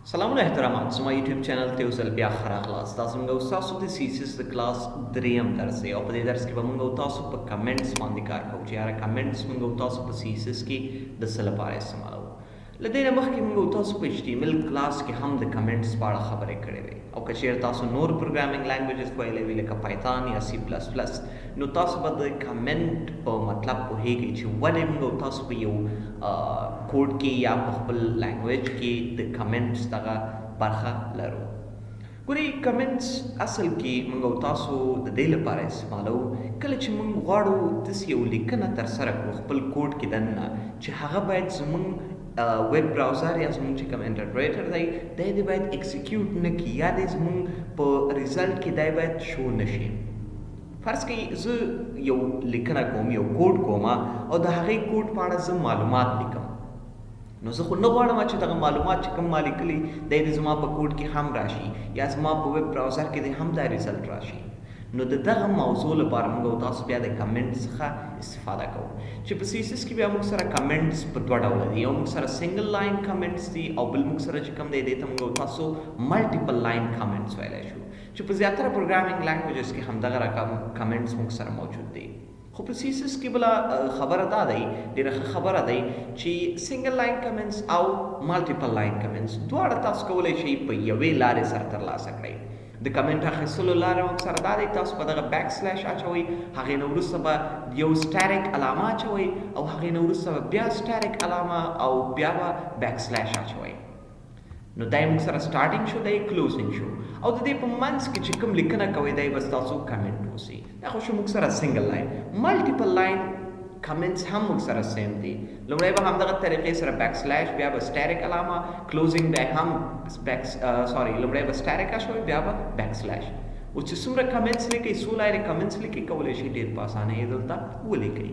سلامونه احترامات زما یوټیوب چینل ته یو ځل بیا ښه راغلاست. دا زموږ او ستاسو د CSS د کلاس دریم درس دی او په دې درس کې به موږ او تاسو په کمنټس باندې کار کوو چې یاره کمنټس موږ او تاسو په CSS کې د څه لپاره استعمالوو. له دې نه مخکې موږ او تاسو په HTML کلاس کې هم د کمنټس په اړه خبرې کړې وې او که چېرې تاسو نور پروګرامینګ لینګویجز ویلې وي لکه پایتان یا C++، نو تاسو به د کمنټ په مطلب پوهیږئ چې ولې موږ او تاسو په یو کوډ کې یا په خپل لینګویج کې د کمنټس دغه برخه لرو. ګورئ کمنټس اصل کې موږ او تاسو د دې لپاره استعمالوو کله چې موږ غواړو داسې یو لیکنه ترسره کړو خپل کوډ کې دننه چې هغه باید زموږ ویب براوزر یا زموږ چې کوم انټرپریټر دی دی دې باید ایکسیکیوټ نه کړي یا دی زموږ په ریزلټ کې دی باید شو نشي. فرض کړئ زه یو لیکنه کوم یو کوډ کوم او د هغې کوډ په اړه زه معلومات لیکم، نو زه خو نه غواړم چې دغه معلومات چې کوم ما لیکلي دی د زما په کوډ کې هم راشي یا زما په ویب براوزر کې دی هم دا ریزلټ راشي. نو د دغه موضوع لپاره موږ او تاسو بیا د کمنټ څخه استفاده کوو چې په CSS کې بیا موږ سره کمنټس په دوه ډوله دي. یو موږ سره سنګل لاین کمنټس دي او بل موږ سره چې کوم دی دی ته موږ او تاسو ملټیپل لاین کمنټس ویلی شو چې په زیاتره پروګرامینګ لینګویجز کې همدغه رقم کمنټس موږ سره موجود دي. خو په CSS کې بله خبره دا دی، ډېره ښه خبره دی چې سنګل لاین کمنټس او ملټیپل لاین کمنټس دواړه تاسو کولی شئ په یوې لارې سره ترلاسه کړئ. د کمنټ اخیستلو لاره موږ سره دا دی، تاسو به دغه بیک سلیش اچوئ، هغې نه وروسته به یو سټاریک علامه اچوئ او هغې نه وروسته به بیا سټاریک علامه او بیا به بیک سلیش اچوئ. نو دا موږ سره سټارټینګ شو، دا کلوزینګ شو او د دې په منځ کې چې کوم لیکنه کوئ دا به ستاسو کمنټ اوسي. دا خو شو موږ سره سنګل لاین. ملټیپل لاین کمنټس هم موږ سره سیم دي. لومړی به همدغه طریقې سره بیک سلیش بیا به سټاریک علامه کلوزینګ بیا هم لومړی به سټاریک اچوئ بیا به بیک سلیش. اوس چې څومره کمنټس لیکئ څو لارې کمنټس لیکئ کولی شئ ډېر په اسانۍ یې دلته ولیکئ.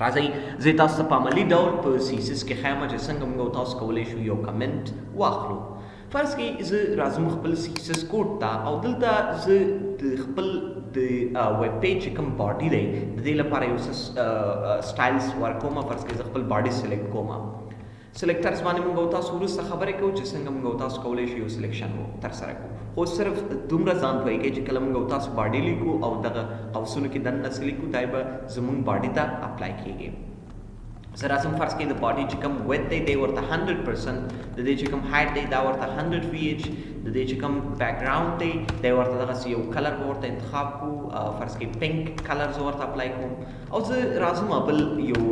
راځئ زه تاسو ته په عملي ډول په CSS کې ښیم چې څنګه موږ او تاسو کولی شو یو کمنټ واخلو. فرض کړئ زه راځم خپل CSS کوډ ته او دلته زه د خپل د ویب پیج چې کوم باډي دی د دې لپاره یو څه سټایلز ورکوم. فرض کړئ زه خپل باډي سلیکټ کوم. سلیکټرز باندې موږ او تاسو وروسته خبرې کوو چې څنګه موږ او تاسو کولی شو یو سلیکشن ترسره کړو. خو صرف دومره ځان پوهیږئ چې کله موږ او تاسو باډي لیکو او دغه قوسونو کې دننه څه لیکو دا به زموږ باډي ته اپلای کیږي. زه راځم فرض کړئ د باډي چې کوم ویډ دی دی ورته 100%، د دې چې کوم هایټ دی دا ورته 100 VH، د دې چې کوم بیکګراوند دی دی ورته دغسې یو کلر به ورته انتخاب کړو. فرض کړئ پینک کلر زه ورته اپلای کوم او زه راځم بل یو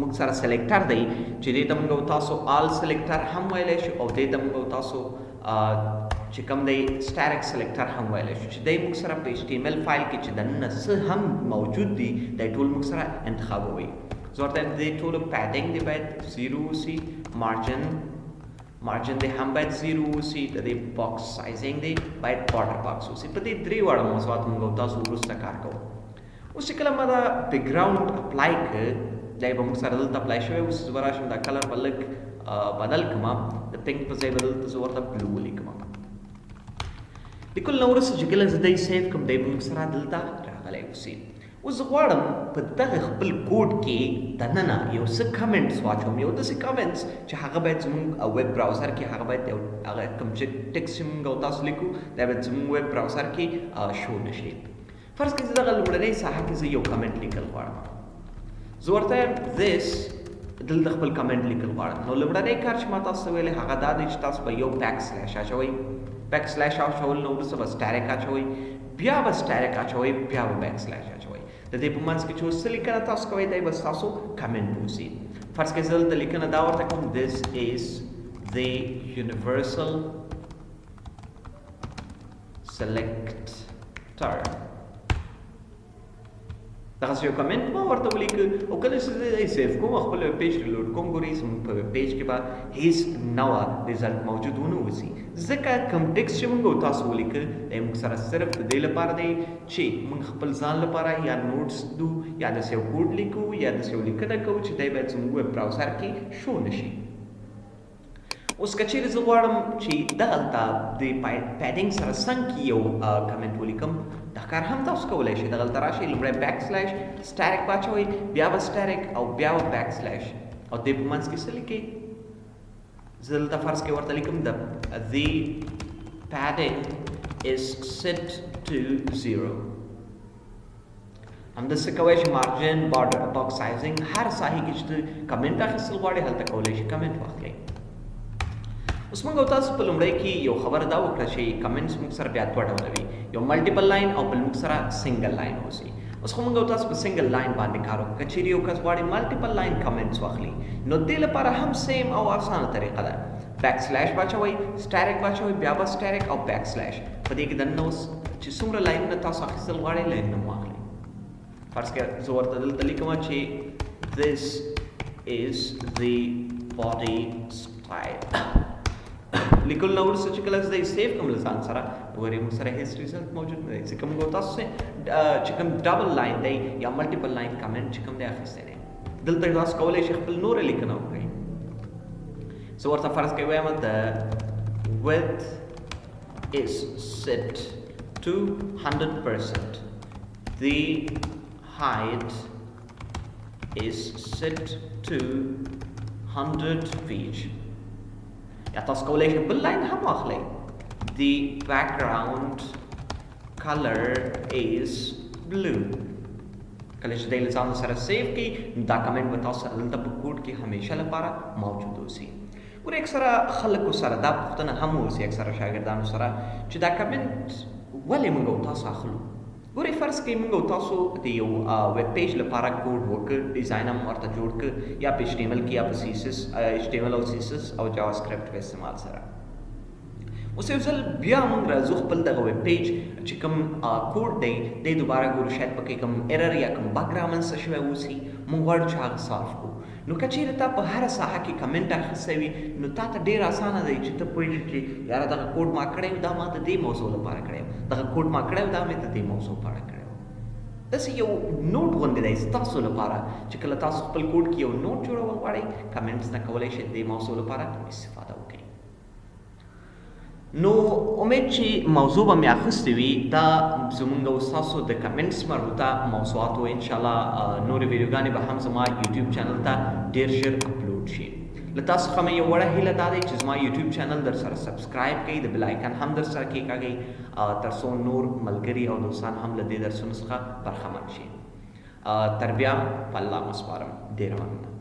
موږ سره سلیکټر دی چې دې ته موږ او تاسو آل سلیکټر هم ویلی شو او دې ته موږ او تاسو چې کوم دی سټاریک سلیکټر هم ویلی شو چې دی موږ سره په HTML فایل کې چې دننه څه هم موجود دي دی ټول موږ سره انتخابوي. زه ورته د دې ټولو پیډینګ دی باید 0 اوسي، مارجن دی هم باید 0 اوسي، د دې باکس سایزینګ دی باید بارډر باکس اوسي. په دې درې واړه موضوعات موږ او تاسو وروسته کار کوو. اوس چې کله ما دا بیکګراوند اپلای کړ دی به موږ سره دلته اپلای شوی. اوس زه به راشم دا کلر به لږ بدل کړم، د پینک په ځای به دلته زه ورته بلو ولیکم. لیکلو نه وروسته چې کله زه دی سیف کړم دی به موږ سره دلته راغلی اوسي. اوس زه غواړم په دغه خپل کوډ کې دننه یو څه کمنټس واچوم، یو داسې کمنټس چې هغه باید زموږ ویب براوزر کې هغه باید هغه کوم چې ټیکسټ چې موږ او تاسو لیکو دا باید زموږ ویب براوزر کې شو نشي. فرض کړئ زه دغه لومړنۍ ساحه کې زه یو کمنټ لیکل غواړم، زه ورته this دلته خپل کمنټ لیکل غواړم. نو لومړنی کار چې ما تاسو ته ویلی هغه دا دی چې تاسو به یو بیک سلیش اچوئ. بیک سلیش اچول نه وروسته به سټاریک اچوئ، بیا به سټاریک اچوئ، بیا به بیک سلیش اچوئ. د دې په منځ کې چې اوس څه لیکنه تاسو کوئ دی به ستاسو کمنټ اوسي. فرض کړئ زه دلته لیکنه دا ورته کوم this is the universal selector. دغسې یو کمنټ ما ورته ولیکه او کله چې زه دی سیف کوم خپل ویب پیج ریلوډ کوم ګورئ زموږ په ویب پیج کې به هیڅ نوه ریزلټ موجود ونه اوسي ځکه کوم ټیکسټ چې موږ او تاسو ولیکه دی موږ سره صرف د دې لپاره دی چې موږ خپل ځان لپاره یا نوټس دو یا داسې یو کوډ لیکو یا داسې یو لیکنه کوو چې دی باید زموږ ویب براوزر کې شو نشي. اوس که چیرې زه غواړم چې دغلته د پیډینګ سره څنګ کې یو کمنټ ولیکم دا کار هم تاسو کولی شئ. دغلته راشئ لومړی بیک سلیش سټاریک واچوئ، بیا به سټاریک او بیا به بیک سلیش او دې په منځ کې څه لیکئ زه دلته فرض کې ورته لیکم the padding is set to 0. همداسې کولی شي مارجن بارډر باکس سایزینګ هر ساحې کې چې کمنټ اخیستل غواړئ هلته کولی شي کمنټ واخلئ. اوس موږ او تاسو په لومړی کې یو خبره دا وکړه چې کمنټس موږ سره بیا دوه ډوله وي، یو ملټیپل لاین او بل موږ سره سنګل لاین اوسي. اوس خو موږ او تاسو په سنګل لاین باندې کار وکړو. که چیرې یو کس غواړي ملټیپل لاین کمنټس واخلي نو دې لپاره هم سیم او اسانه طریقه ده. بیک سلیش واچوئ، سټاریک واچوئ، بیا به سټاریک او بیک سلیش په دې کې دننه اوس چې څومره لاینونه تاسو اخیستل غواړئ لاینونه مو واخلئ. فرض کړه زه ورته دلته لیکم چې this is the body style. لیکل نو ورسره چې کله زه سیف کوم لسان سره ورې موږ سره هیڅ ریزلټ موجود نه دی. ځکه موږ تاسو چې کوم ډبل لاین دی یا ملټیپل لاین کمنټ چې کوم دی اخیستی دی دلته تاسو کولی شئ خپل نوره لیکنه وکړئ. زه ورته فرض کوي وایم the width is set to 100%. The height is set to 100 feet. یا تاسو کولی شئ بل لاین هم واخلئ. The background color is blue. کله چې دی له ځان سره سیف کړئ نو دا کمنټ به تاسو دلته په کوډ کې همیشه لپاره موجود اوسي. ګورئ اکثره خلکو سره دا پوښتنه هم اوسي اکثره شاګردانو سره چې دا کمنټ ولې موږ او تاسو اخلو. ګورئ فرض کړئ موږ او تاسو د یو ویب پیج لپاره کوډ وکړ، ډیزاین هم ورته جوړ کړ یا په HTML کې یا په HTML او CSS او جاوا سکرپټ په استعمال سره. اوس یو ځل بیا موږ راځو خپل دغه ویب پیج چې کوم کوډ دی دی دوباره ګورو شاید پکې کوم ایرر یا کوم بګ رامنځته شوی اوسي، موږ غواړو چې هغه صالف کړو. نو که چیرې تا په هره ساحه کې کمنټ اخیستی وي نو تا ته ډېر اسانه دی چې ته پوهېږې چې یاره دغه کوډ ما کړی و دا ما د دې موضوع لپاره کړی و، دغه کوډ ما کړی و دا مې د دې موضوع په اړه کړی و. داسې یو نوټ غوندې دی ستاسو لپاره چې کله تاسو خپل کوډ کې یو نوټ جوړول غواړئ کمنټس نه کولی شئ د دې موضوع لپاره استفاده وکړئ. نو امید چې موضوع به مې اخیستې وي دا زموږ او ستاسو د کمنټس مربوطه موضوعات و. انشاءالله نورې ویډیوګانې به هم زما یوټیوب چینل ته ډېر ژر اپلوډ شي. له تاسو څخه مې یو وړه هیله دا دی چې زما یوټیوب چینل در سره سبسکرایب کړئ، د بیل آیکن هم در سره کېکاږئ تر څو نور ملګري او دوستان هم له دې درسونو څخه برخمن شي. تر بیا په الله مسپارم. ډېره مننه.